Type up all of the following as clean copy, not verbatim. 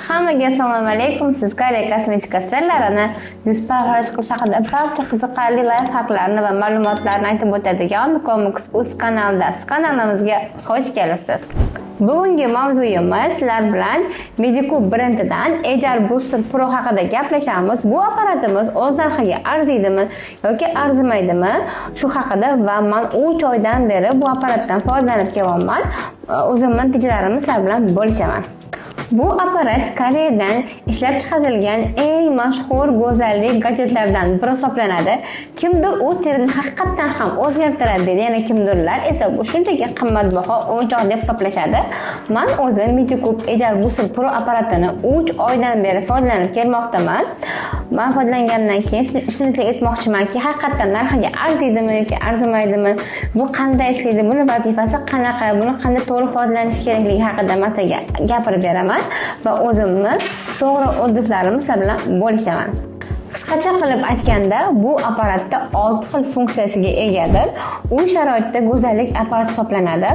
Hammaga assalomu alaykum. Siz Koreya kosmetika sirlarini yuz parvarish qilish haqida barcha qiziqarli layfhaklarni va ma'lumotlarni aytib o'tadigan Komux.uz kanalidasiz. Kanalimizga xush kelibsiz. Bugungi mavzuyimiz sizlar bilan Medicube brendidan Ager Booster Pro haqida gaplashamiz. Bu apparatimiz o'z narxiga arziydimi yoki arzimaydimi? Shu haqida va men 3 oydan beri bu apparatdan foydalanib kelyapman. O'zimning natijalarimni sizlar bilan bo'lishaman. Bu apparat Koreyadan ishlab chiqarilgan eng mashhur go'zallik gadjetlardan biri hisoblanadi. Kimdir u terini haqiqatan ham o'zgartiradi deydi, yana kimdirlar esa bu shunchaki qimmatbaho o'yinchoq deb hisoblashadi. Men o'zim Medicube Ager Booster Pro apparatini 3 oydan beri foydalanib kelmoqdaman. Men foydalangandan keyin shunday aytmoqchimanki, haqiqatan narxiga arziydimi yoki arzimaydimi, bu qanday ishlaydi, buni vazifasi qanaqa, buni qanday to'g'ri foydalanish kerakligi haqida masalan gapirib beraman va o'zimni to'g'ri odzivlarimni sizlar bilan bo'lishaman. Qisqacha qilib aytganda, bu apparatda 6 xil funksiyasiga egadir. U sharoitda go'zallik apparati hisoblanadi.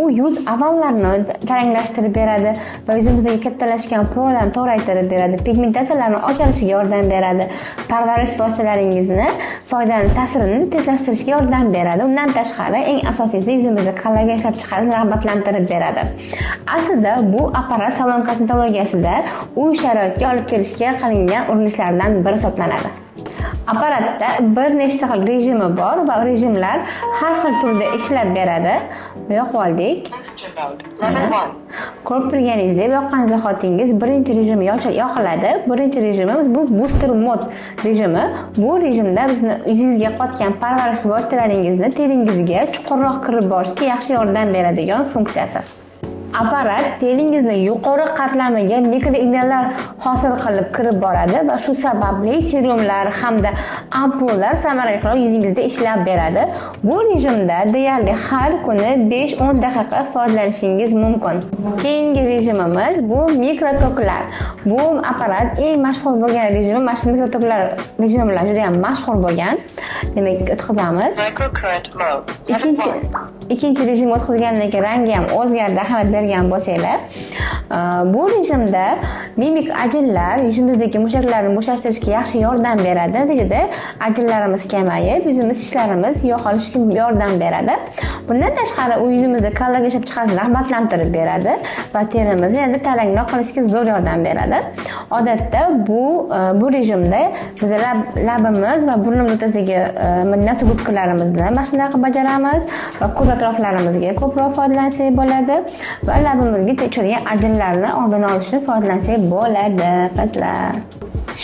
U yuz ovallarini taranglashtirib beradi va yuzimizdagi kattalashgan poralarni toraytirib beradi. Pigmentatsiyalarni ochilishiga yordam beradi. Parvarish vositalaringizni foydali ta'sirini tezlashtirishga yordam beradi. Undan tashqari, eng asosiysi yuzimizda kollagen ishlab chiqarishni rag'batlantirib beradi. Aslida bu apparat salon kosmetologiyasida uy sharoitiga olib kelishga qilingan urinishlardan biri hisoblanadi. Apparatda bir nechta xil rejimi bor va rejimlar har xil turda ishlab beradi. Yoqib oldik. Ko'rib turganingizdek, yoqqan zahotingiz birinchi rejimi yoqiladi. Birinchi rejimi bu booster mode rejimi. Bu rejimda bizni yuzingizga qotgan parvarish vositalaringizni teringizga chuqurroq kirib borishga yaxshi yordam beradigan funksiyasi. Apparat teringizni yuqori qatlamiga mikroignalar hosil qilib kirib boradi va shu sababli serumlar hamda ampullar samarali yuzingizda ishlab beradi. Bu rejimda deyarli har kuni 5-10 daqiqa foydalanishingiz mumkin. Keyingi rejimimiz bu mikrotoklar. Bu apparat eng mashhur bo'lgan rejimi, mana shu mikrotoklar rejimi bilan juda ham mashhur bo'lgan. Demak, o'tkazamiz. Ikkinchi rejim o'tkazgandan keyin rangi ham o'zgardi, ahamiyat bergan bo'lsanglar. Bu rejimda mimik ajinlar yuzimizdagi mushaklarni bo'shashtirishga yaxshi yordam beradi. Natijada ajinlarimiz kamayib, yuzimiz shishlarimiz yo'qolishiga yordam beradi. Bundan tashqari, u yuzimizda kollagen ishlab chiqarishni rag'batlantirib beradi va terimizni yanada tarangroq qilishga zo'r yordam beradi. Odatda bu rejimda biz labimiz va burnimiz o'rtasidagi nasi gubkalarimizni mana shunday qilib bajaramiz va ko'z atroflarimizga ko'proq foydalansak bo'ladi va labimizga tushadigan ajinlarni oldini olishni foydalansak bo'ladi, qizlar.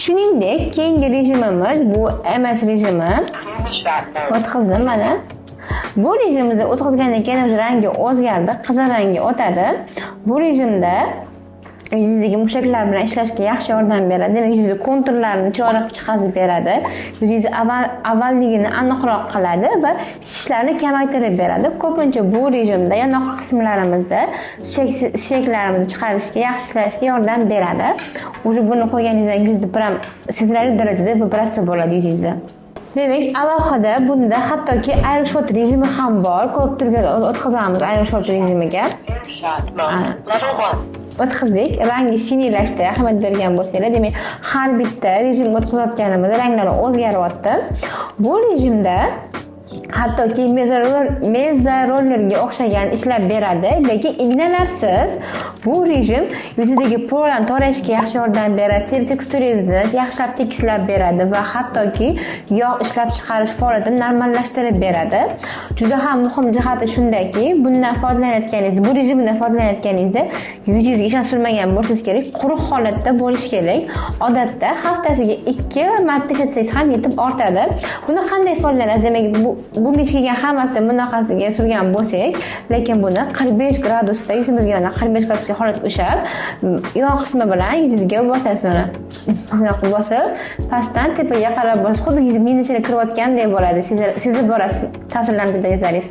Shuningdek, keyingi rejimimiz bu MS rejimi. O'tkazdim mana. Bu rejimimizda o'tkazgandan keyin rangi o'zgardi, qizil rangga o'tadi. Bu rejimda yuzingizdagi mushaklar bilan ishlashga yaxshi yordam beradi. Demak, yuzingiz konturlarini chiroyli chiqazib beradi. Yuzingiz avvalligini aniqroq qiladi va shishlarni kamaytirib beradi. Ko'pincha bu rejimda yonoq qismlarimizda shishaklarimizni chiqarishga, yaxshi ishlashga yordam beradi. O'sha buni qo'yganingizdan yuzda biram sezilarli darajada vibratsiya bo'ladi yuzingizda. Demak, alohida bunda hattoki aeroshot rejimi ham bor. Ko'rib turganingiz o'tkazamiz aeroshot rejimiga. O'tkazdik, rangi siniylashdi, ahamiyat bergan bo'lsanglar, demak, har bitta rejimga o'tkazayotganimizda ranglari o'zgaryapti. Bu rejimda hattoki mezarollerga o'xshagan ishlab beradi, lekin ignalarsiz. Bu rejim yuzidagi poralarni torayishga yaxshi yordam beradi, teri teksturangizni yaxshilab tekislab beradi va hattoki yog' ishlab chiqarish faoliyatini normallashtirib beradi. Juda ham muhim jihati shundaki, bundan foydalanayotganingizda, bu rejimdan foydalanayotganingizda yuzingizga ishonch surmagan bo'lishingiz kerak, quruq holatda bo'lish kerak. Odatda haftasiga 2 marta ishlatsangiz ham yetib ortadi. Buni qanday foydalanasiz? Demak, bunga kelgan hammasini bunaqasiga surgan bo'lsak, lekin buni 45 gradusda yuzimizga 45 gradusga holat ushlab, yon qismi bilan yuzingizga bosasiz mana. Shunday qilib bosib, pastdan tepaga qarab bosish, xuddi yuzingizning ichiga kirayotgandek bo'ladi. Sezib borasiz ta'sirlanib ketganingiz.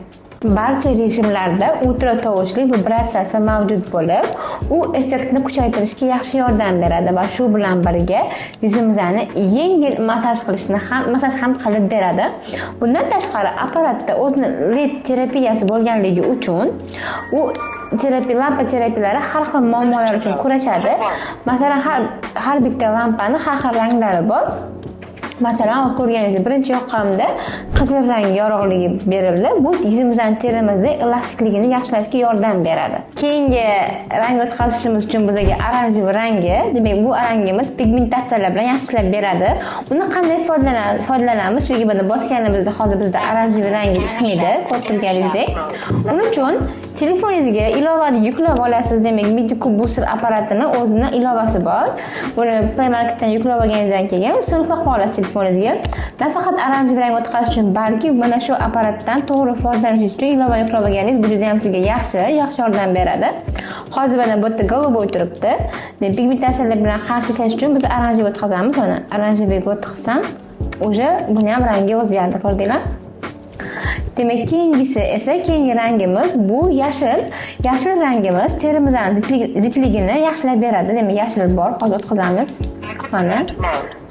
Barcha rejimlarda ultratovushli vibratsiyasi mavjud bo'lib, u effektni kuchaytirishga yaxshi yordam beradi va shu bilan birga yuzimizni yengil masaj ham qilib beradi. Bundan tashqari, apparatda o'zini led terapiyasi bo'lganligi uchun u lampa terapiyalari har xil muammolar uchun kurashadi. Masalan, har bitta lampani har xil ranglari bor. Masalan, ko'rganingizdek, birinchi yoqqanimda qizil rang yorug'ligi berildi. Bu yuzimizning terimizda elastikligini yaxshilashga yordam beradi. Keyingi rang o'tkazishimiz uchun bizga oranjiy rangi, demak bu rangimiz pigmentatsiyalar bilan yaxshilab beradi. Uni qanday foydalanamiz? Chunki buni bosganimizda hozir bizda oranjiy rangi chiqmaydi, ko'rib turganingizdek. Uning uchun telefoningizga ilovani yuklab olasiz. Demak, Medicube Booster apparatini o'zini ilovasi bor. Buni Play Marketdan yuklab olganingizdan keyin uni qo'yib olasiz telefoningizga. Nafaqat oranjiy rang o'tkazish uchun, balki mana shu apparatdan to'g'ri foydalanish uchun ilova yuklab olganingiz bu juda ham sizga yaxshi yordam beradi. Hozir mana bu yerda голубой turibdi. Demak, pigmentatsiyalar bilan qarshi ishlash uchun biz oranjiy o'tkazamiz. Mana oranjiy o'tkazsam, уже buni ham rangi o'zgardi, ko'rdinglar? Demak, keyingi rangimiz bu yashil. Yashil rangimiz terimizning zichligini yaxshilab beradi. Demak, yashil bor, hozir o'tkazamiz. Mana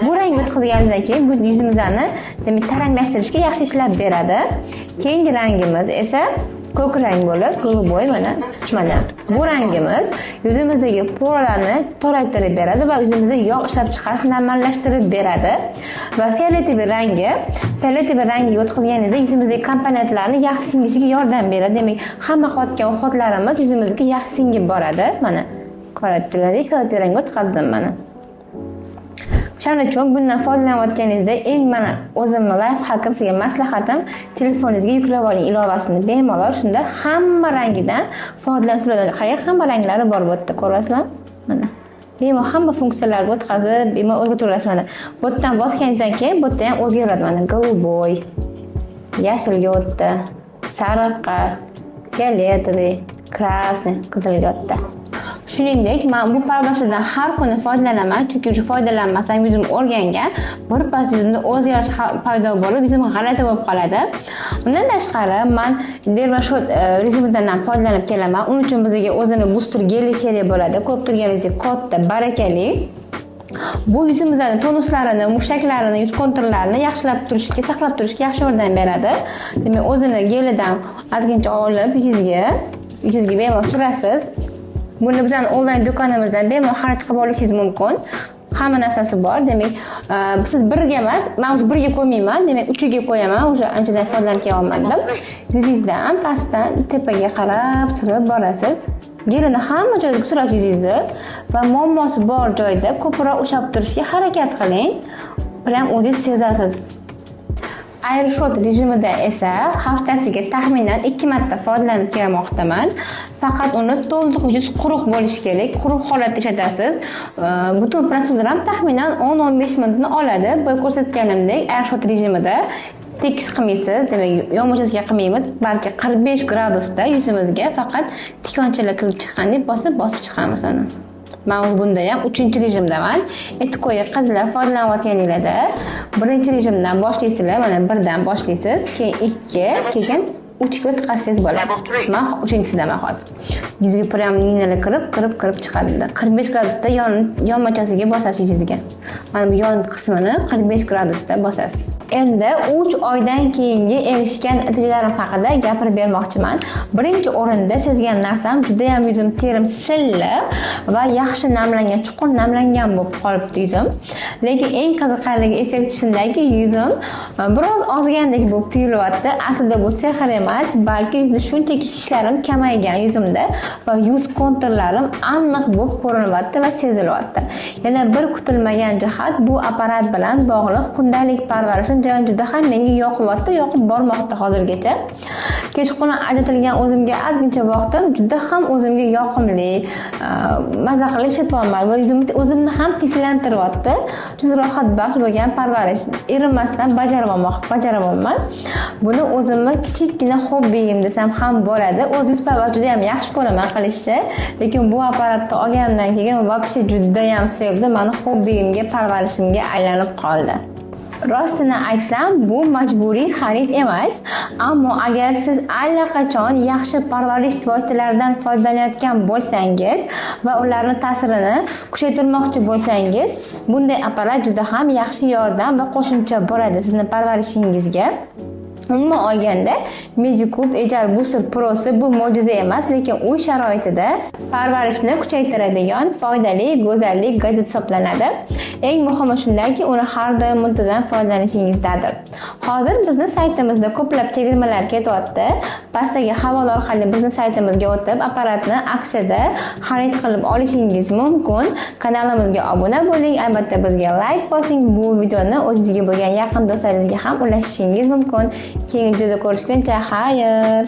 bu rangni o'tkazgandan keyin bu yuzimizni demak taranglashtirishga yaxshi ishlab beradi. Keyingi rangimiz esa ko'k rang bo'lib, голубой mana. Bu rangimiz yuzimizdagi poralarni toraytirib beradi va yuzimizda yog' ishlab chiqarishni normallashtirib beradi. Va fioletoviy rangiga o'tkazganingizda yuzimizdagi komponentlarni yaxshi singishiga yordam beradi. Demak, hamma qotgan xotlarimiz yuzimizga yaxshi singib boradi. Mana ko'rib turganingizdek, fioletoviy rangga o'tkazdim mana. Shuning uchun bundan foydalanayotganingizda mana o'zimning life hackim, sizga maslahatim, telefoningizga yuklab oling ilovasini bemalol, shunda hamma rangidan foydalanish bo'ladi. Qarang, hamma ranglari bor bu yerda, ko'rasizlar? Mana. Bemalol hamma funksiyalarga o'tkazib, bemalol o'rgataverasiz mana. Bu yerdan bosganingizdan keyin bu yerda ham o'zgaradi mana. Голубой, yashilga o'tdi, sariqqa, fioletoviy, krasniy, qizilga o'tdi. Shuningdek, men bu parvarishlardan har kuni foydalanaman, chunki shu foydalanmasam yuzim o'rgangan, birpas yuzimda o'zgarish paydo bo'lib, yuzim g'alati bo'lib qoladi. Undan tashqari, men dermashot rezinadan ham foydalanib kelaman. Uning uchun bizga o'zini booster geli kerak bo'ladi. Ko'rib turganingizdek, katta, barakali. Bu yuzimizning tonuslarini, mushaklarini, yuz konturlarini yaxshilab turishga, saqlab turishga yaxshi yordam beradi. Demak, o'zini gelidan ozgincha olib yuzingizga bemalol surasiz. Buni bizning onlayn do'konimizdan bemalol xarid qilib olishingiz mumkin. Hamma narsasi bor. Demak, siz birga emas, men o'sha birga qo'ymayman, demak 3ga qo'yaman. O'sha anchadan foydalanib kelolmadim. Yuzingizdan pastdan tepaga qarab surib borasiz. Gelini hamma joyga surasiz yuzingizni va muammosi bor joyda ko'proq ushlab turishga harakat qiling. Bilan o'zingiz sezasiz. Aerosol rejimida esa haftasiga taxminan 2 marta foydalanib kelmoqdaman. Faqat uni to'liq yuz quruq bo'lishi kerak. Quruq holatda ishlatasiz. Butun prosedura ham taxminan 10-15 minutni oladi. Bu ko'rsatganimdek aerosol rejimida tekis qilmaysiz, demak yonboshasiga qilmaymiz, balki 45 gradusda yuzimizga faqat tikonchalar kirib chiqqandek bosib chiqamiz uni. Men bunda ham 3-rejimdaman. Etikoi qizlar foydalanayotganinglarda birinchi rejimdan boshlaysizlar, mana 1dan boshlaysiz, keyin 2, keyin 3ga o'tkazsangiz bo'ladi. Men 3-chisidaman hozir. Yuzga prям ninalar kirib chiqadi. 45 gradusda yonboshasiga bosasiz yuzingizga. Mana bu yon qismini 45 gradusda bosasiz. Endi 3 oydan keyingi erishgan natijalarim haqida gapirib bermoqchiman. Birinchi o'rinda sezgan narsam juda ham yuzim terim silliq va yaxshi namlangan, chuqur namlangan bo'lib qolibdi yuzim. Lekin eng qiziqarli effekt shundaki, yuzim biroz ozgandek bo'lib tuyulyapti. Aslida bu sehr emas, balki yuzda shunchaki shishlarim kamaygan yuzimda va yuz konturlarim aniq bo'lib ko'rinyapti va sezilyapti. Yana bir kutilmagan jihat, bu apparat bilan bog'liq kundalik parvarishim juda ham menga yoqib bormoqda hozirgacha. Kechqurun ajratilgan o'zimga ozgincha vaqtim juda ham o'zimga yoqimli, maza qilib ishlatyapman va o'zimni ham tinchlantiryapti. Juda rohatbaxsh bo'lgan parvarish erinmasdan bajaraman. Buni o'zimni kichikgina hobbiyim desam ham bo'ladi. O'z yuz parvarish juda ham yaxshi ko'raman qilishni, lekin bu apparatni olganimdan keyin вообще juda ham sevdim. Meni hobbiyimga, parvarishimga aylanib qoldi. Rostini aytsam, bu majburiy xarid emas, ammo agar siz allaqachon yaxshi parvarish vositalaridan foydalanayotgan bo'lsangiz va ularning ta'sirini kuchaytirmoqchi bo'lsangiz, bunday apparat juda ham yaxshi yordam va qo'shimcha bo'ladi sizning parvarishingizga. Umuman olganda Medicube Ejar Booster Pro'si bu mo'jiza emas, lekin uy sharoitida parvarishni kuchaytiradigan foydali go'zallik gadjet hisoblanadi. Eng muhimi shundaki, uni har doim muntazam foydalanishingizddir. Hozir bizning saytimizda ko'plab chegirmalar ketyapti. Pastdagi havola orqali bizning saytimizga o'tib, apparatni aksiyada xarid qilib olishingiz mumkin. Kanalimizga obuna bo'ling, albatta bizga like bosing. Bu videoni o'zingizga bo'lgan yaqin do'stlaringizga ham ulashishingiz mumkin. Keyingi videoda ko'rishguncha xayr.